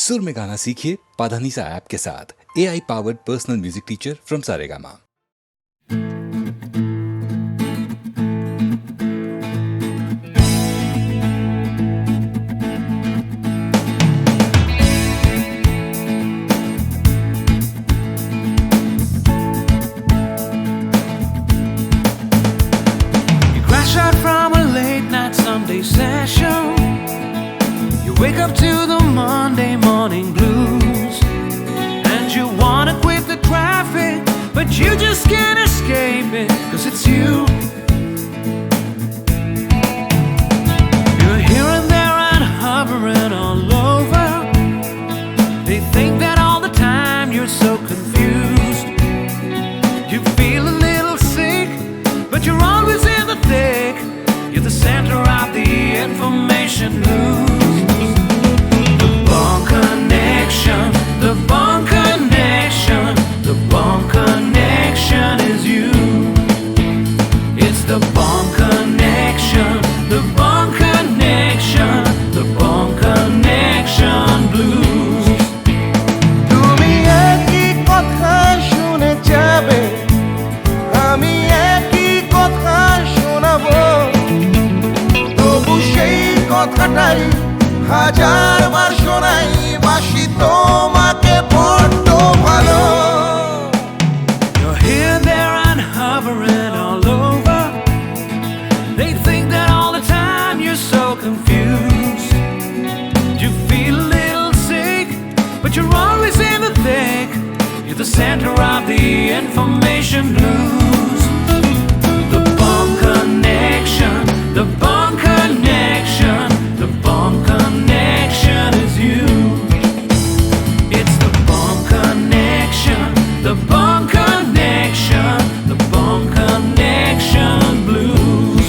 सुर में गाना सीखिए पाधानीसा ऐप के साथ। AI powered personal music teacher from Saregama. Out from a late night Sunday session, you wake up to the Monday morning blues, and you wanna quit the traffic, but you just can't escape it, 'cause it's you. You're here and there and hovering all over. They think that all the time you're so confused. You feel a little sick, but you're always in the thick. You're the center of the information news. The Bond Connection, the Bond Connection, the Bond Connection is you. It's the Bond Connection, the Bond Connection, the Bond Connection blues. তুমি একই কথা শুনে যাবে, আমি একই কথা শোনাবো, তবু সেই কথাটাই হাজারবার শোনাই, বাসি তোমাকে বড্ড ভালো। You're here, there, and hovering all over. They think that all the time you're so confused. You feel a little sick, but you're always in the thick. You're the center of the information news. The Bond Connection, the Bond Connection, the Bond Connection is you. It's the Bond Connection, the Bond Connection, the Bond Connection blues.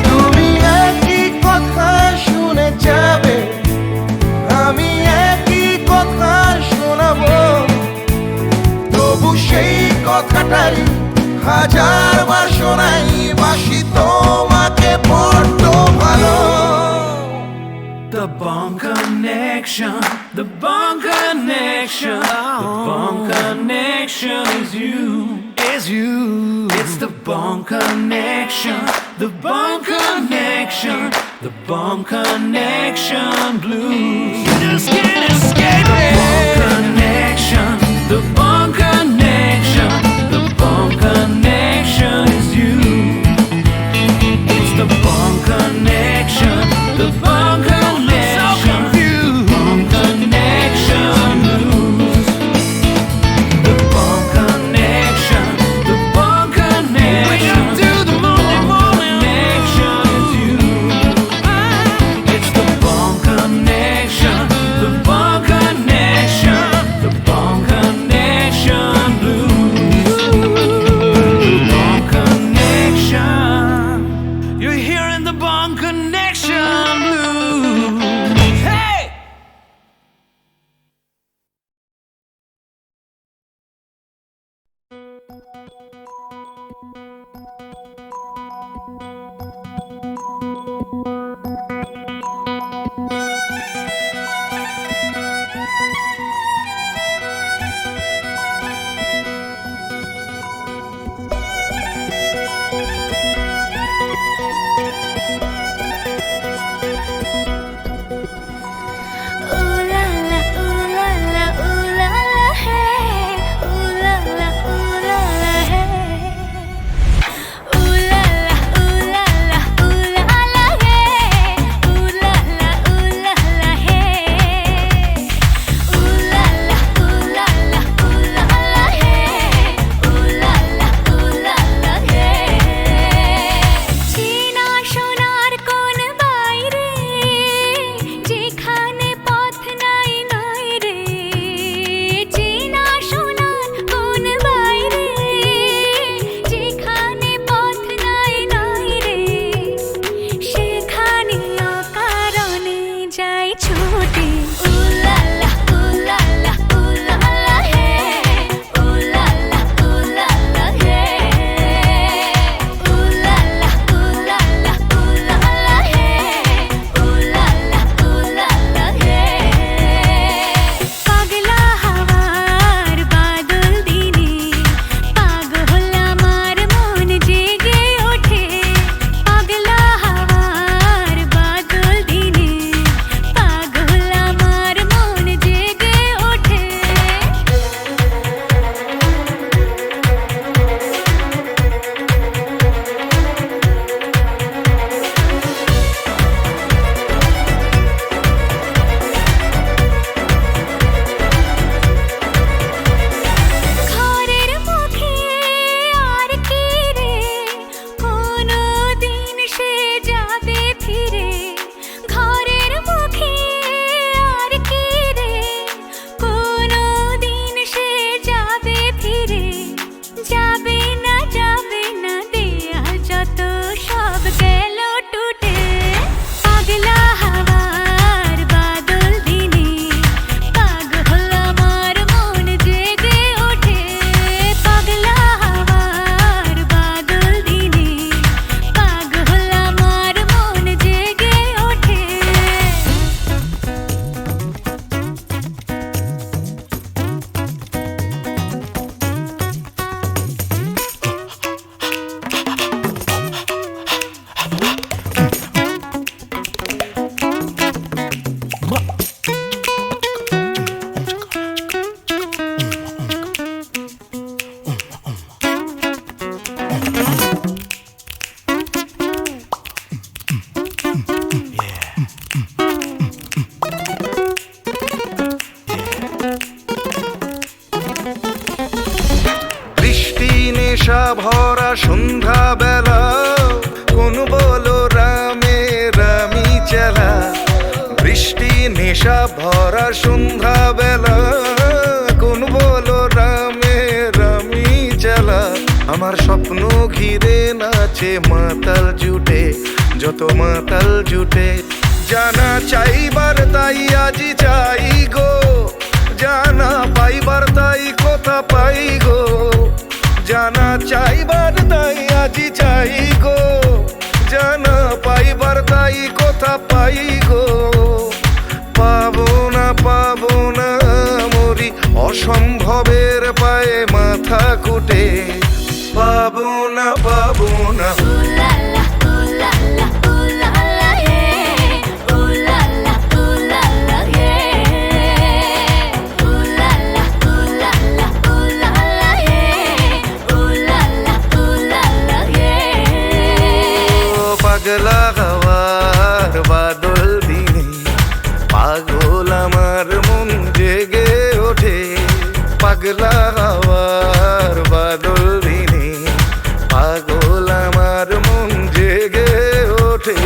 তুমি একই কথা শুনে যাবে, আমি একই কথা শোনাবো, তবু সেই কথাটাই হাজারবার শোনাই, বাসি তোমাকে বড্ড ভালো। The Bond Connection, the Bond Connection, the Bond Connection is you, is you. It's the Bond Connection, the Bond Connection, the Bond Connection blues. You just can't escape it. The Bond Connection, the Bond Connection, the Bond Connection is you. It's the Bond Connection, the Bond Connection, Bond Connection blues. The Bond Connection, the Bond Connection. Wake up to the Monday morning connection is you. It's the Bond Connection, the Bond Connection, the Bond Connection blues. The Bond Connection. You're hearing the Bond Connection blues. Hey! Ooh la la, ooh la la, ooh la la, hey. Ooh la la, hey. নেশা ভরা সন্ধ্যা বেলা কোন বলো রামে rummy চেলা বৃষ্টি নেশা ভরা সন্ধ্যা বেলা কোন বলো রামে রামি চেলা আমার স্বপ্ন ঘিরে নাচে মাতাল জুটে যত মাতাল জুটে জানা চাইবার তাই আজি চাই গো জানা পাইবার তাই কথা পাই গো জানা চাইবার তাই আজি চাই গো জানা পাইবার তাই কথা পাই গো পাবো না মরি অসম্ভবের পায়ে মাথা কুটে পাবো না Ooh la la, ooh la la, ooh la la, yeah. Ooh la la, ooh la la, yeah. Ooh la la, ooh la la, ooh la la, yeah. Ooh la la, ooh la la, yeah. ও পাগলা হওয়ার বাদল দিনে পাগল আমার মন জেগে ওঠে পাগলা হওয়ার বাদল দিনে পাগল আমার মন জেগে ওঠে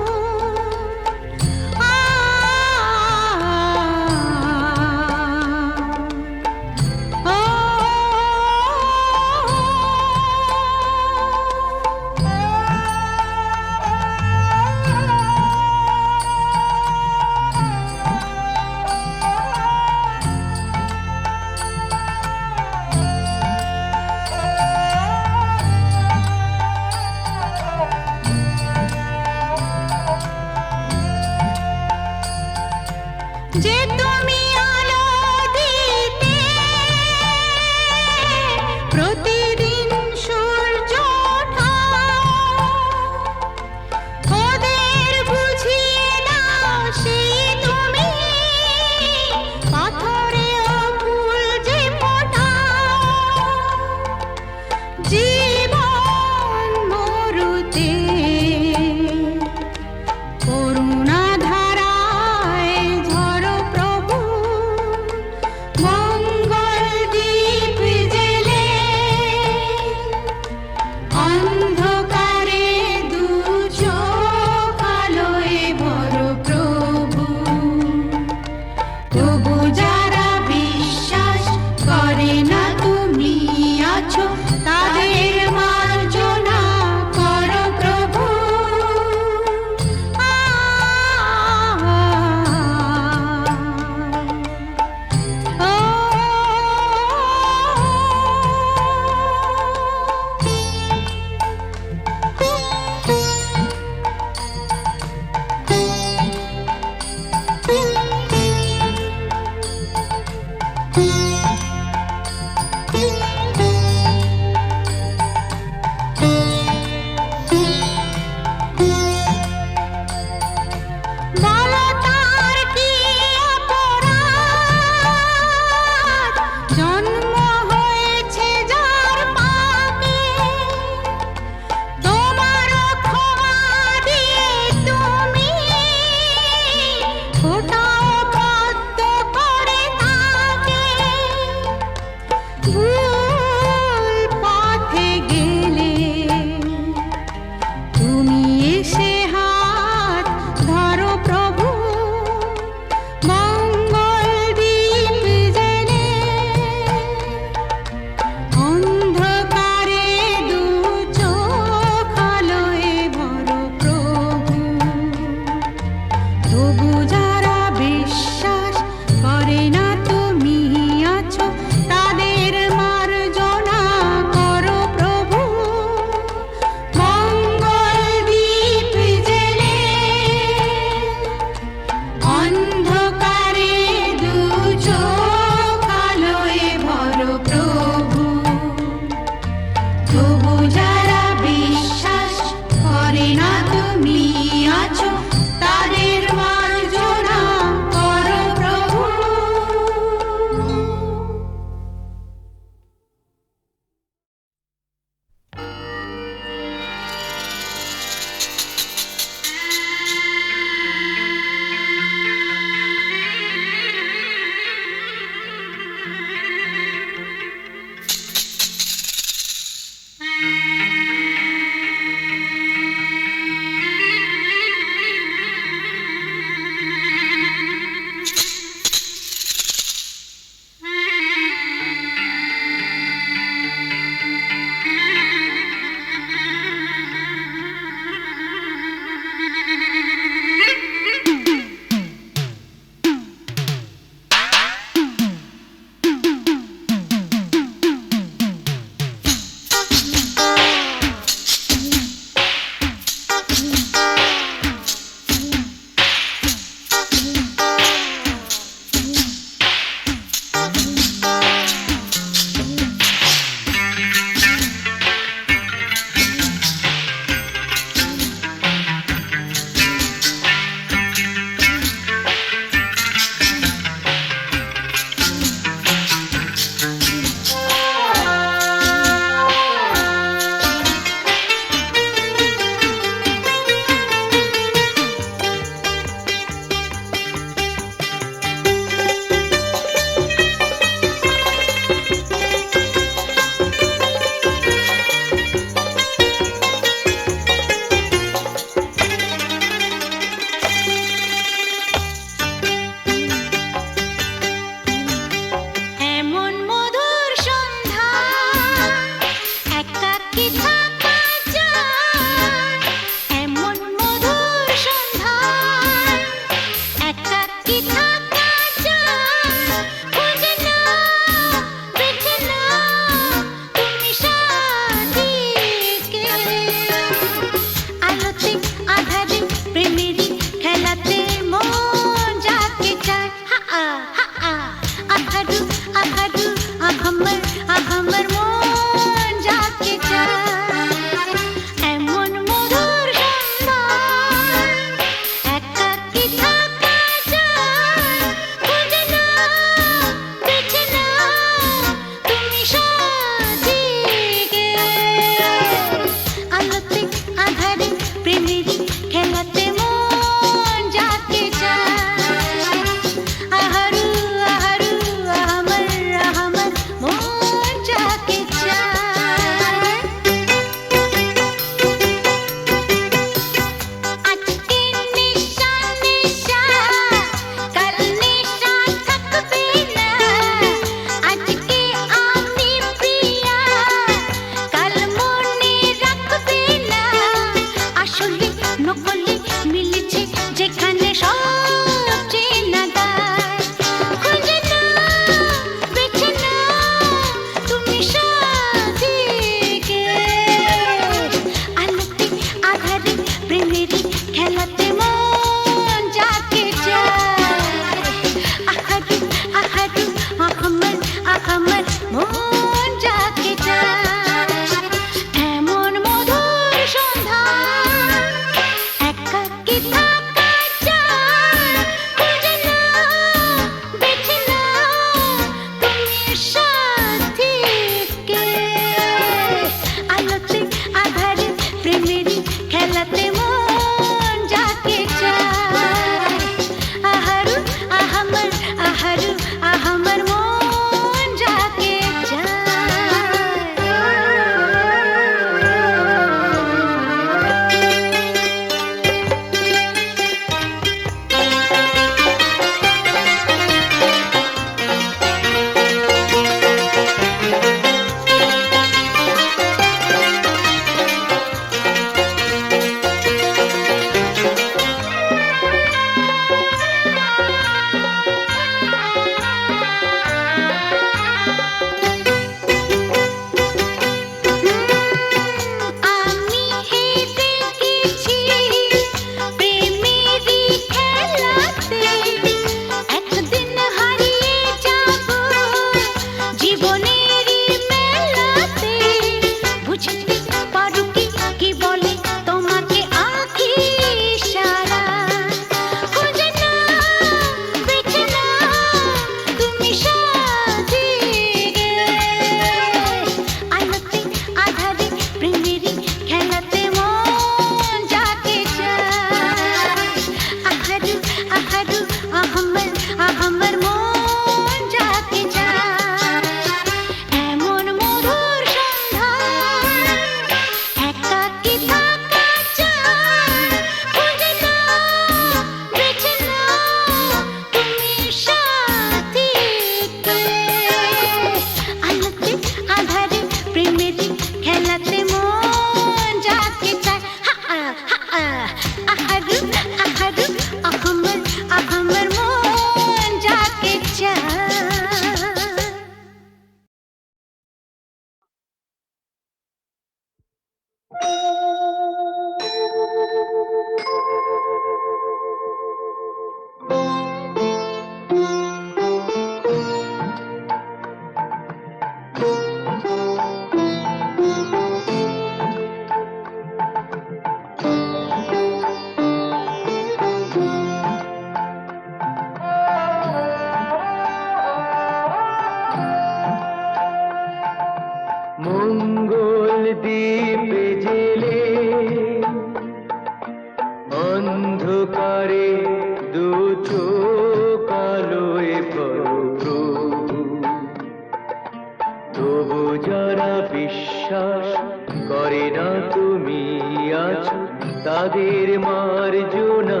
তাদের মার্জনা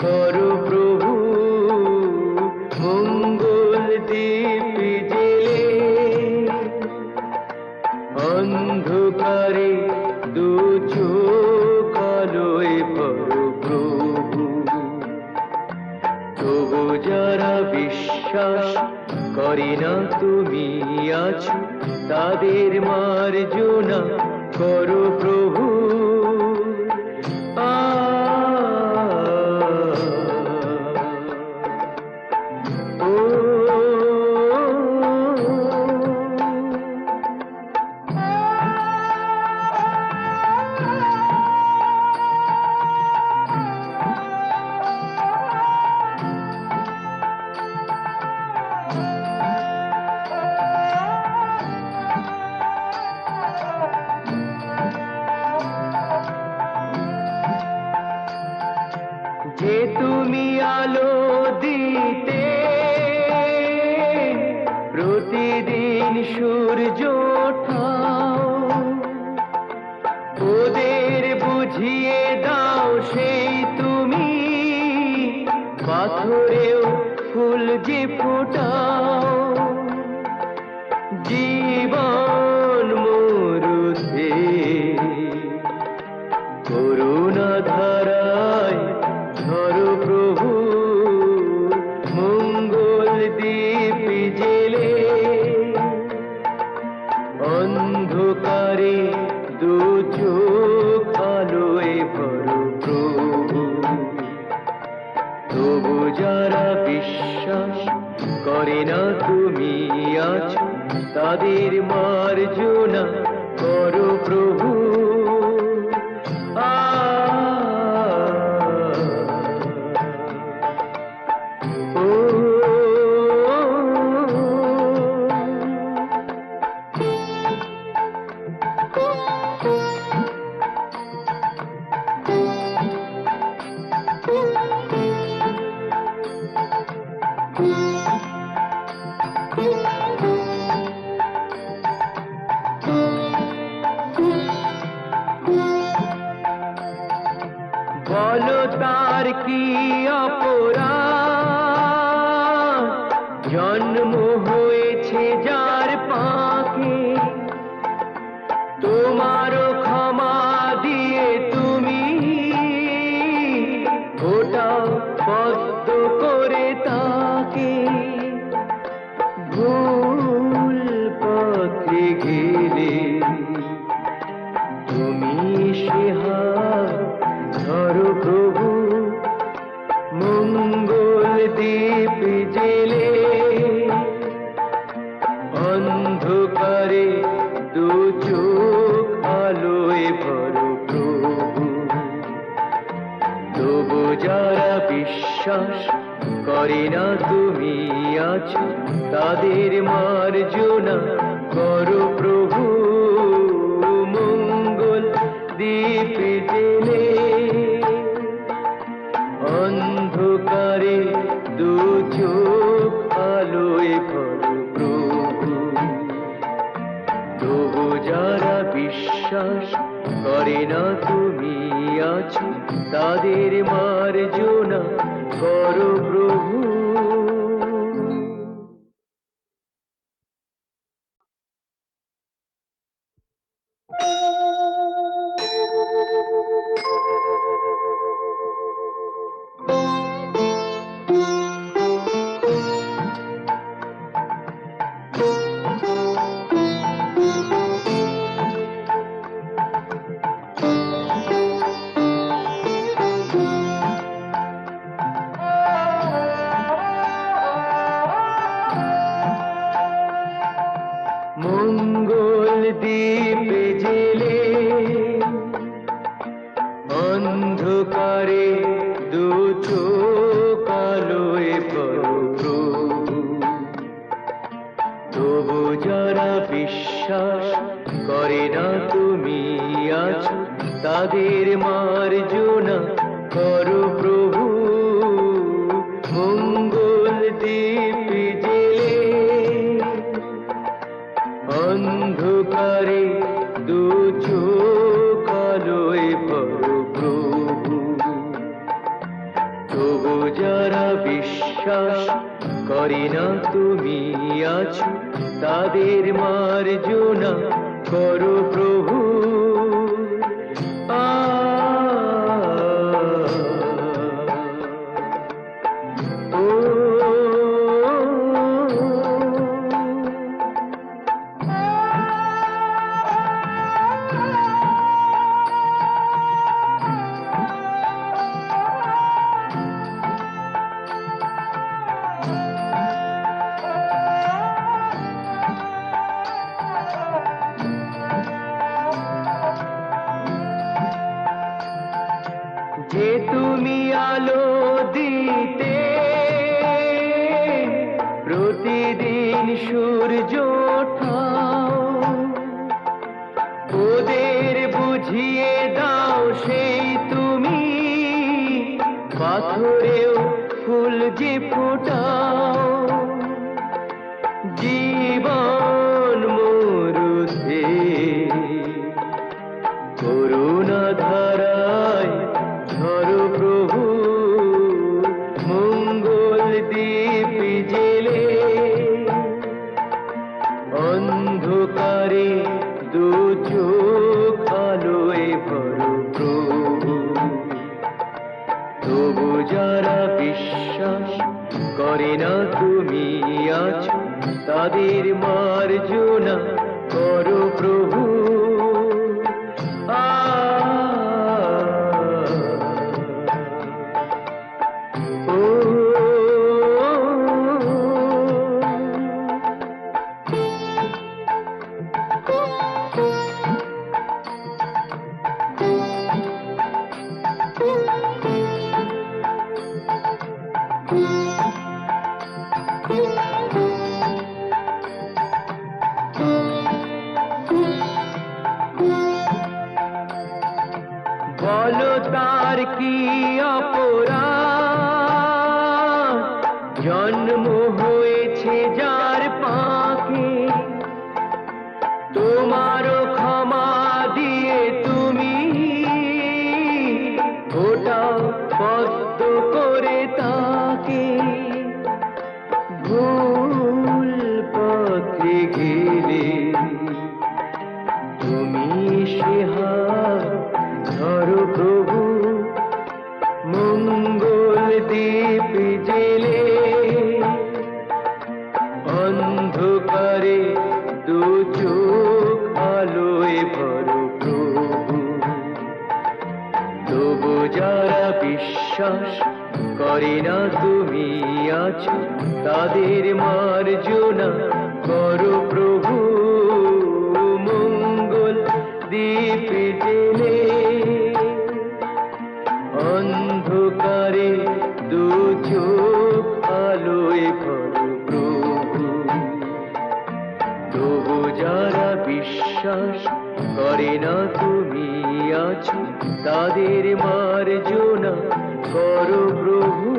করো প্রভু, মঙ্গল দীপ জেলে অন্ধকারে দু চোখ আলোয় ভরো প্রভু। তবু যারা বিশ্বাস করে না তুমি আছো, তাদের মার্জনা করো প্রভু। যে তুমি আলো দিতে প্রতিদিন সূর্য ওঠাও, ওদের বুঝিয়ে দাও সেই তুমি পাথরেও ফুল যে ফোটাও। জীবন মরুতে করুণা ধারায় ধরো প্রভু, মঙ্গল দীপ জেলে অন্ধকারে দু চোখ আলোয় ভরো প্রভু। তবু যারা বিশ্বাস করে না তুমি আছো, তাদের মার্জনা করো প্রভু। বলো তার কি অপরাধ, জন্ম হয়েছে যার পাকে, তোমারও ক্ষমা দিয়ে তুমি ওটাও পদ্ম করে তাকে। ভুল পথে গেলে তুমি সে হাত ধরো প্রভু, মঙ্গল দীপ জেলে অন্ধকারে দু চোখ আলোয় ভরো প্রভু। তবু যারা বিশ্বাস করে না তুমি আছো, তাদের মার্জনা করো প্রভু, মঙ্গল দীপ জেলে অন্ধকারে দু চোখ আলোয় ভরো প্রভু। তবু যারা বিশ্বাস করে না তুমি আছো, তাদের মার্জনা করো প্রভু। মঙ্গল দীপ জেলে অন্ধকারে দু চোখ আলোয় ভরো প্রভু। তবু যারা বিশ্বাস করে না তুমি আছো, তাদের মার্জনা করো প্রভু, মঙ্গল দীপ জেলে অন্ধকারে দু চোখ আলোয় ভরো প্রভু। বিশ্বাস করে না তুমি আছো তাদের মার্জনা করো প্রভু। যে তুমি আলো দিতে প্রতিদিন সূর্য ওঠাও, ওদের বুঝিয়ে দাও সেই তুমি পাথরেও ফুল যে ফোটাও। জীবন মরুতে করুণা ধারায় ধরো প্রভু, মঙ্গল দ্বীপ জেলে অন্ধকারে দু চোখ আলোয় ভরো প্রভু। তবু যারা বিশ্বাস করে না তুমি আছো তাদের মার্জনা করো প্রভু। বলো তার কি অপরাধ, জন্ম হয়েছে যার পাকে, তোমারও ক্ষমা দিয়ে তুমি ওটাও পদ্ম করে তাকে। ভুল পথে গেলে তুমি সে হাত ধরো প্রভু, মঙ্গল দ্বীপ জেলে অন্ধকারে দু চোখ আলোয় ভরো প্রভু। তবু যারা বিশ্বাস করে না তুমি আছো তাদের মার্জনা করো প্রভু, মঙ্গল দ্বীপ জেলে অন্ধকারে দু চোখ আলোয় ভরো প্রভু। তবু যারা বিশ্বাস করে না তুমি আছো তাদের মার্জনা করো প্রভু।